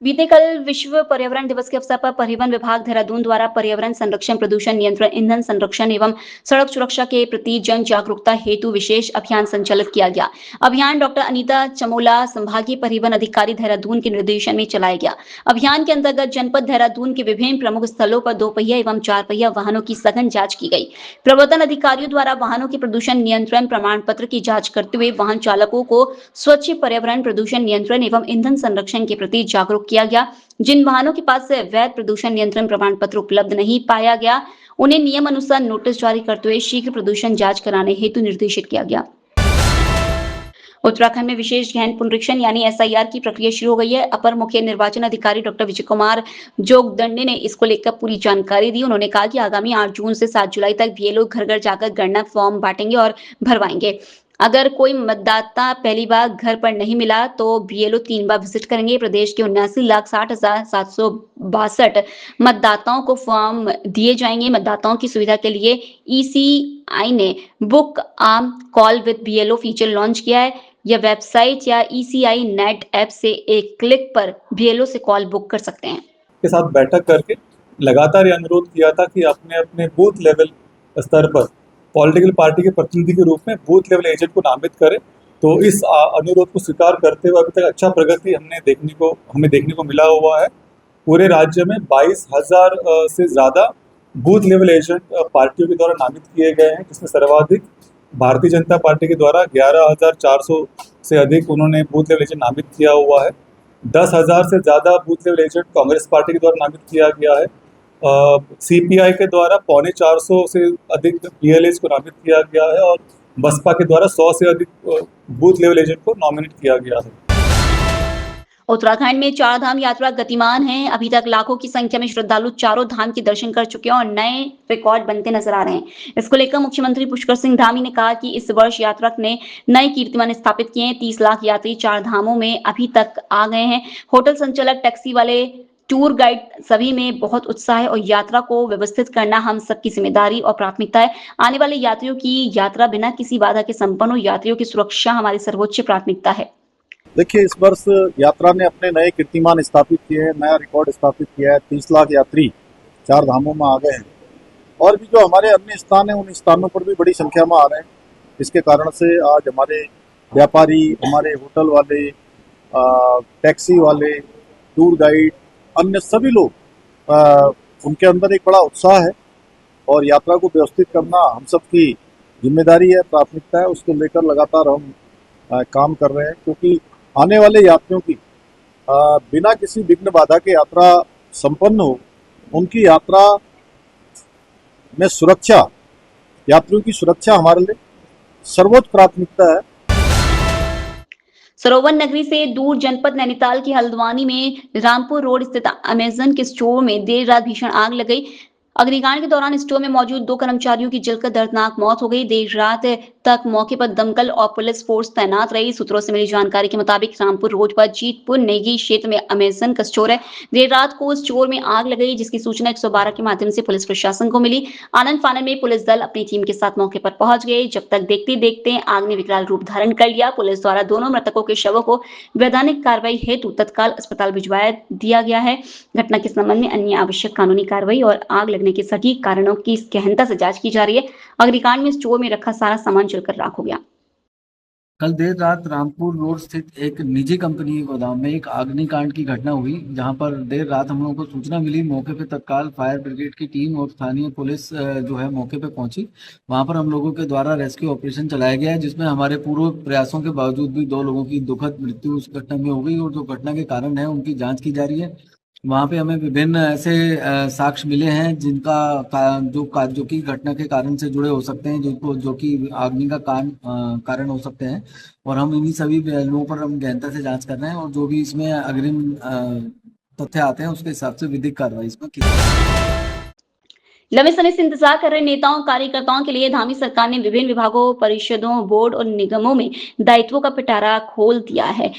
बीते कल विश्व पर्यावरण दिवस के अवसर पर परिवहन विभाग देहरादून द्वारा पर्यावरण संरक्षण, प्रदूषण नियंत्रण, ईंधन संरक्षण एवं सड़क सुरक्षा के प्रति जन जागरूकता हेतु विशेष अभियान संचालित किया गया। अभियान डॉक्टर अनीता चमोला, संभागीय परिवहन अधिकारी देहरादून के निर्देशन में चलाया गया। अभियान के अंतर्गत जनपद देहरादून के विभिन्न प्रमुख स्थलों पर 2 पहिया एवं 4 पहिया वाहनों की सघन जांच की गई। प्रवर्तन अधिकारियों द्वारा वाहनों के प्रदूषण नियंत्रण प्रमाण पत्र की जांच करते हुए वाहन चालकों को स्वच्छ पर्यावरण, प्रदूषण नियंत्रण एवं ईंधन संरक्षण के प्रति जागरूक किया गया। जिन वाहनों के पास से वैध प्रदूषण नियंत्रण प्रमाण पत्र उपलब्ध नहीं पाया गया, उन्हें नियम अनुसार नोटिस जारी करते हुए शीघ्र प्रदूषण जांच कराने हेतु निर्देशित किया गया। उत्तराखंड में विशेष गहन पुनरीक्षण यानी एसआईआर की प्रक्रिया शुरू हो गई है। अपर मुख्य निर्वाचन अधिकारी डॉक्टर विजय कुमार जोगदंडे ने इसको लेकर पूरी जानकारी दी। उन्होंने कहा कि आगामी 8 जून से 7 जुलाई तक बीएलओ घर-घर जाकर गणना फॉर्म बांटेंगे और भरवाएंगे। अगर कोई मतदाता पहली बार घर पर नहीं मिला तो बीएलओ 3 बार विजिट करेंगे। प्रदेश के 79,60,762 मतदाताओं को फॉर्म दिए जाएंगे। मतदाताओं की सुविधा के लिए ईसीआई ने बुक आम call with BLO feature launch किया है। या वेबसाइट या ईसीआई नेट ऐप से एक क्लिक पर बीएलओ से कॉल बुक कर सकते हैं। के साथ बैठक करके लगातार ये अनुरोध किया था कि अपने अपने बूथ लेवल स्तर पर पॉलिटिकल पार्टी के प्रतिनिधि के रूप में बूथ लेवल एजेंट को नामित करें। तो इस अनुरोध को स्वीकार करते हुए अभी तक अच्छा प्रगति हमें देखने को मिला हुआ है। पूरे राज्य में 22,000 से ज़्यादा बूथ लेवल एजेंट पार्टियों के द्वारा नामित किए गए हैं, जिसमें सर्वाधिक भारतीय जनता पार्टी के द्वारा 11,400 से अधिक उन्होंने बूथ लेवल एजेंट नामित किया हुआ है। 10,000 से ज़्यादा booth level agent Congress party के द्वारा नामित किया गया है। सीपीआई के द्वारा 450 से अधिक पीएलएस को नामित किया गया है और बसपा के द्वारा 100 से अधिक बूथ लेवल एजेंट को नॉमिनेट किया गया है। उत्तराखंड में 4 धाम यात्रा गतिमान है। अभी तक लाखों की संख्या में श्रद्धालु चारों धाम के दर्शन कर चुके हैं और नए रिकॉर्ड बनते नजर आ रहे हैं। इसको लेकर मुख्यमंत्री पुष्कर सिंह धामी ने कहा कि इस वर्ष यात्रा ने नए कीर्तिमान स्थापित किए हैं। 30 लाख यात्री 4 धामों में अभी तक आ गए हैं। होटल संचालक, टैक्सी वाले, टूर गाइड सभी में बहुत उत्साह है और यात्रा को व्यवस्थित करना हम सबकी जिम्मेदारी और प्राथमिकता है। आने वाले यात्रियों की यात्रा बिना किसी बाधा के संपन्न हो। यात्रियों की सुरक्षा हमारी सर्वोच्च प्राथमिकता है। देखिए, इस वर्ष यात्रा ने अपने नए कीर्तिमान स्थापित किए हैं, नया रिकॉर्ड स्थापित किया है। 30 लाख यात्री 4 धामों में आ गए हैं और भी जो हमारे अन्य स्थान हैं उन स्थानों पर भी बड़ी संख्या में आ रहे हैं। इसके कारण से आज हमारे व्यापारी, हमारे होटल वाले, टैक्सी वाले, टूर गाइड, अन्य सभी लोग उनके अंदर एक बड़ा उत्साह है और यात्रा को व्यवस्थित करना हम सबकी जिम्मेदारी है, प्राथमिकता है। उसको लेकर लगातार हम काम कर रहे हैं क्योंकि आने वाले यात्रियों की बिना किसी विघ्न बाधा के यात्रा संपन्न हो। उनकी यात्रा में सुरक्षा, यात्रियों की सुरक्षा हमारे लिए सर्वोच्च प्राथमिकता है। सरोवर नगरी से दूर जनपद नैनीताल की हल्द्वानी में रामपुर रोड स्थित अमेजन के स्टोर में देर रात भीषण आग लग गई। अग्निकांड के दौरान स्टोर में मौजूद 2 कर्मचारियों की जलकर दर्दनाक मौत हो गई। देर रात तक मौके पर दमकल और पुलिस फोर्स तैनात रही। सूत्रों से मिली जानकारी के मुताबिक रामपुर रोड पर जीतपुर नेगी क्षेत्र में अमेजन का स्टोर है। देर रात को स्टोर में आग लग गई, जिसकी सूचना 112 के माध्यम से पुलिस प्रशासन को मिली। आनंद फानन में पुलिस दल अपनी टीम के साथ मौके पर पहुंच गए। जब तक देखते देखते आग ने विकराल रूप धारण कर लिया। पुलिस द्वारा दोनों मृतकों के शवों को वैधानिक कार्रवाई हेतु तत्काल अस्पताल भिजवा दिया गया है। घटना के संबंध में अन्य आवश्यक कानूनी कार्रवाई और आग लगने के सटीक कारणों की गहनता से जांच की जा रही है। अग्निकांड में स्टोर में रखा सारा सामान जलकर राख हो गया। कल देर रात रामपुर रोड स्थित एक निजी कंपनी के गोदाम में एक अग्निकांड की घटना हुई, जहां पर देर रात हम लोगों को सूचना मिली। मौके पे तत्काल फायर ब्रिगेड की टीम और स्थानीय पुलिस जो है मौके पे पहुंची। वहां पर हम लोगों के द्वारा रेस्क्यू ऑपरेशन चलाया गया है, जिसमें हमारे पूर्व प्रयासों के बावजूद भी 2 लोगों की दुखद मृत्यु उस घटना में हो गई और जो घटना के कारण है उनकी जाँच की जा रही है। वहाँ पे हमें विभिन्न ऐसे साक्ष्य मिले हैं जो कि घटना के कारण से जुड़े हो सकते हैं, जो कि आगनी का कारण हो सकते हैं और हम इन्हीं सभी पहलुओं पर हम गहनता से जांच कर रहे हैं और जो भी इसमें अग्रिम तथ्य आते हैं उसके हिसाब से विधिक कार्रवाई इसमें की। लंबे समय से इंतजार कर रहे नेताओं कार्यकर्ताओं के लिए धामी सरकार ने विभिन्न विभागों, परिषदों, बोर्ड और निगमों में दायित्वों का पिटारा खोल दिया है।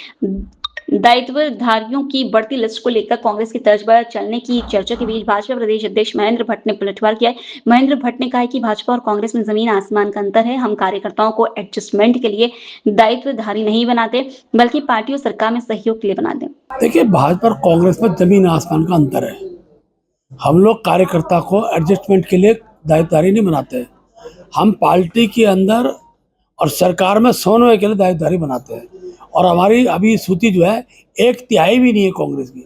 दायित्वधारियों की बढ़ती लिस्ट को लेकर कांग्रेस की तर्ज पर चलने की चर्चा के बीच भाजपा प्रदेश अध्यक्ष महेंद्र भट्ट ने पलटवार किया है। महेंद्र भट्ट ने कहा है कि भाजपा और कांग्रेस में जमीन आसमान का अंतर है। हम कार्यकर्ताओं को एडजस्टमेंट के लिए दायित्वधारी नहीं बनाते, बल्कि पार्टी और सरकार में सहयोग के लिए बनाते हैं। देखिए, भाजपा और कांग्रेस में जमीन आसमान का अंतर है। हम लोग कार्यकर्ता को एडजस्टमेंट के लिए दायित्वधारी नहीं बनाते। हम पार्टी के अंदर और सरकार में समन्वय के लिए दायित्वधारी बनाते हैं। और हमारी अभी सूची जो है 1/3 भी नहीं है कांग्रेस की।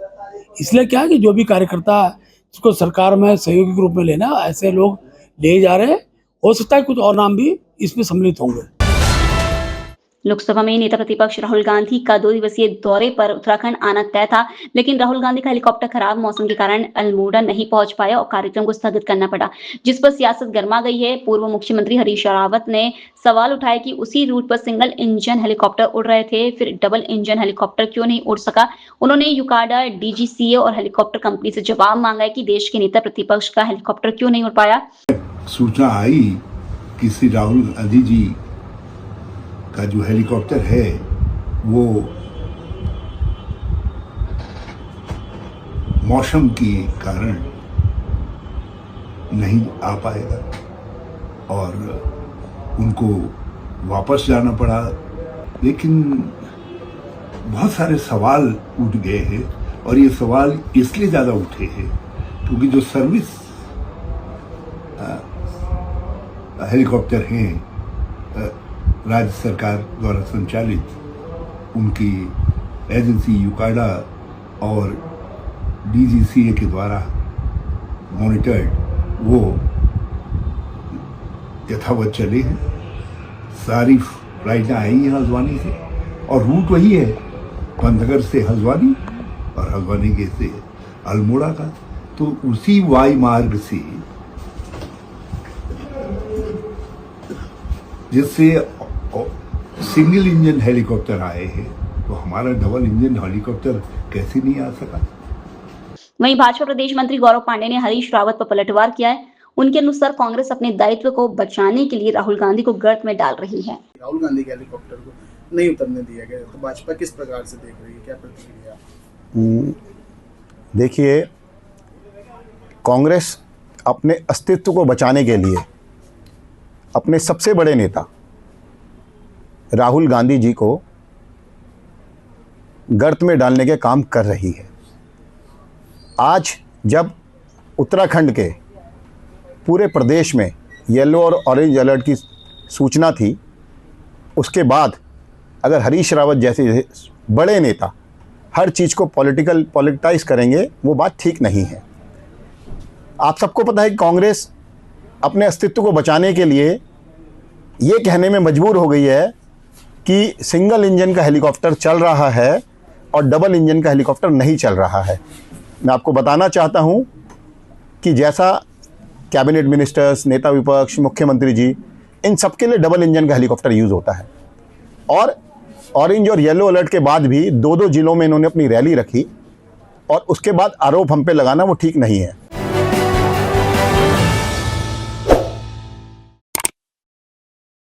इसलिए क्या है कि जो भी कार्यकर्ता जिसको सरकार में सहयोगी के रूप में लेना, ऐसे लोग ले जा रहे हैं। हो सकता है कुछ और नाम भी इसमें सम्मिलित होंगे। लोकसभा में नेता प्रतिपक्ष राहुल गांधी का 2 दिवसीय दौरे पर उत्तराखंड आना तय था, लेकिन राहुल गांधी का हेलीकॉप्टर खराब मौसम के कारण अल्मोड़ा नहीं पहुंच पाया और कार्यक्रम को स्थगित करना पड़ा, जिस पर सियासत गर्मा गई है। पूर्व मुख्यमंत्री हरीश रावत ने सवाल उठाया कि उसी रूट पर सिंगल इंजन हेलीकॉप्टर उड़ रहे थे, फिर डबल इंजन हेलीकॉप्टर क्यों नहीं उड़ सका। उन्होंने यूकाडा, डीजीसीए और हेलीकॉप्टर कंपनी से जवाब मांगा कि देश के नेता प्रतिपक्ष का हेलीकॉप्टर क्यों नहीं उड़ पाया। सूचना आई कि श्री राहुल गांधी जी का जो हेलीकॉप्टर है वो मौसम के कारण नहीं आ पाएगा और उनको वापस जाना पड़ा। लेकिन बहुत सारे सवाल उठ गए हैं और ये सवाल इसलिए ज़्यादा उठे हैं क्योंकि जो सर्विस हेलीकॉप्टर हैं राज्य सरकार द्वारा संचालित, उनकी एजेंसी यूकाडा और डीजीसीए के द्वारा मॉनिटर्ड, वो यथावत चले हैं। सारी फ्लाइटें आई हैं हल्द्वानी से और रूट वही है, पंतनगर से हल्द्वानी और हल्द्वानी के से अल्मोड़ा का। तो उसी वायु मार्ग से जिससे सिंगल इंजन हेलीकॉप्टर आए हैं, तो हमारा डबल इंजन हेलीकॉप्टर कैसे नहीं आ सका। वहीं भाजपा प्रदेश मंत्री गौरव पांडे ने हरीश रावत पर पलटवार किया है। उनके अनुसार कांग्रेस अपने दायित्व को बचाने के लिए राहुल गांधी को गर्त में डाल रही है। राहुल गांधी के हेलीकॉप्टर को नहीं उतरने दिया गया, तो भाजपा किस प्रकार से देख रही है, क्या प्रतिक्रिया? देखिए, कांग्रेस अपने अस्तित्व को बचाने के लिए अपने सबसे बड़े नेता राहुल गांधी जी को गर्त में डालने के काम कर रही है। आज जब उत्तराखंड के पूरे प्रदेश में येलो और ऑरेंज अलर्ट की सूचना थी, उसके बाद अगर हरीश रावत जैसे बड़े नेता हर चीज़ को पॉलिटिकाइज करेंगे, वो बात ठीक नहीं है। आप सबको पता है कि कांग्रेस अपने अस्तित्व को बचाने के लिए ये कहने में मजबूर हो गई है कि सिंगल इंजन का हेलीकॉप्टर चल रहा है और डबल इंजन का हेलीकॉप्टर नहीं चल रहा है। मैं आपको बताना चाहता हूं कि जैसा कैबिनेट मिनिस्टर्स, नेता विपक्ष, मुख्यमंत्री जी, इन सबके लिए डबल इंजन का हेलीकॉप्टर यूज़ होता है। और ऑरेंज और येलो अलर्ट के बाद भी 2-2 जिलों में इन्होंने अपनी रैली रखी और उसके बाद आरोप हम पे लगाना वो ठीक नहीं है।